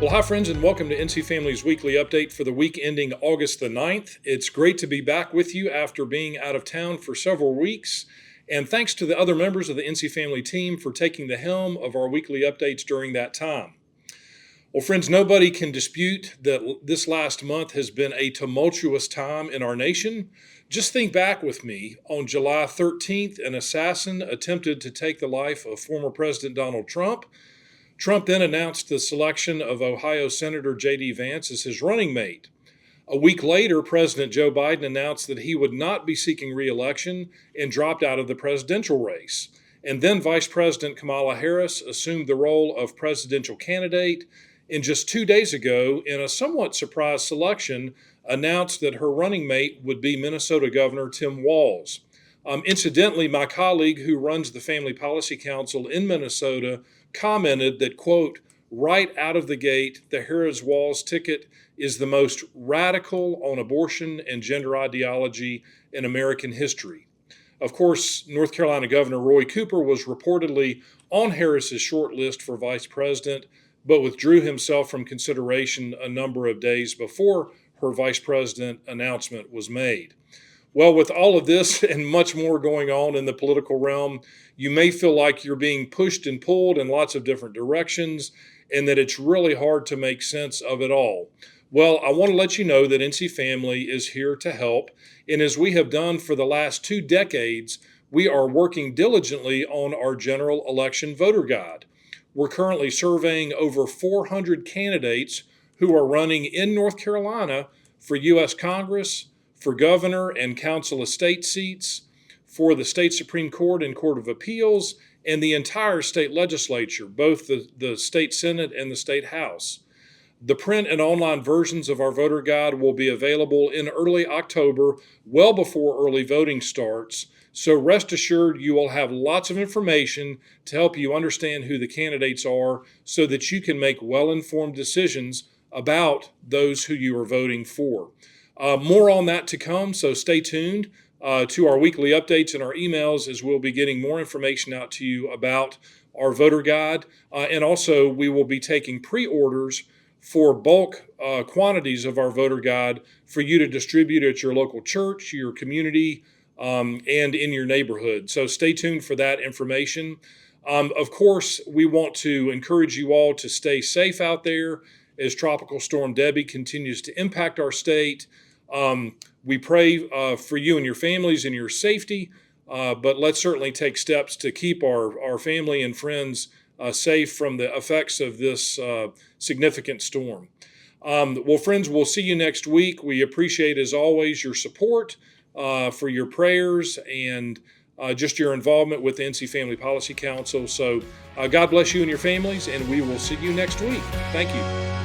Well, hi, friends, and welcome to NC Family's weekly update for the week ending August the 9th. It's great to be back with you after being out of town for several weeks. And thanks to the other members of the NC Family team for taking the helm of our weekly updates during that time. Well, friends, nobody can dispute that this last month has been a tumultuous time in our nation. Just think back with me. On July 13th, an assassin attempted to take the life of former President Donald Trump. Trump then announced the selection of Ohio Senator J.D. Vance as his running mate. A week later, President Joe Biden announced that he would not be seeking re-election and dropped out of the presidential race. And then Vice President Kamala Harris assumed the role of presidential candidate, and just 2 days ago, in a somewhat surprise selection, announced that her running mate would be Minnesota Governor Tim Walz. Incidentally, my colleague who runs the Family Policy Council in Minnesota commented that, quote, right out of the gate, the Harris-Walz ticket is the most radical on abortion and gender ideology in American history. Of course, North Carolina Governor Roy Cooper was reportedly on Harris's short list for vice president, but withdrew himself from consideration a number of days before her vice president announcement was made. Well, with all of this and much more going on in the political realm, you may feel like you're being pushed and pulled in lots of different directions and that it's really hard to make sense of it all. Well, I want to let you know that NC Family is here to help. And as we have done for the last 2 decades, we are working diligently on our general election voter guide. We're currently surveying over 400 candidates who are running in North Carolina for U.S. Congress, for governor and council of state seats, for the state Supreme Court and Court of Appeals, and the entire state legislature, both the state Senate and the state House. The print and online versions of our voter guide will be available in early October, well before early voting starts. So rest assured you will have lots of information to help you understand who the candidates are so that you can make well-informed decisions about those who you are voting for. More on that to come, so stay tuned to our weekly updates and our emails as we'll be getting more information out to you about our voter guide. And also, we will be taking pre-orders for bulk quantities of our voter guide for you to distribute at your local church, your community, and in your neighborhood. So stay tuned for that information. Of course, we want to encourage you all to stay safe out there as Tropical Storm Debbie continues to impact our state. We pray for you and your families and your safety, but let's certainly take steps to keep our family and friends safe from the effects of this significant storm. Well, friends, we'll see you next week. We appreciate, as always, your support, for your prayers, and just your involvement with the NC Family Policy Council. So God bless you and your families, and we will see you next week. Thank you.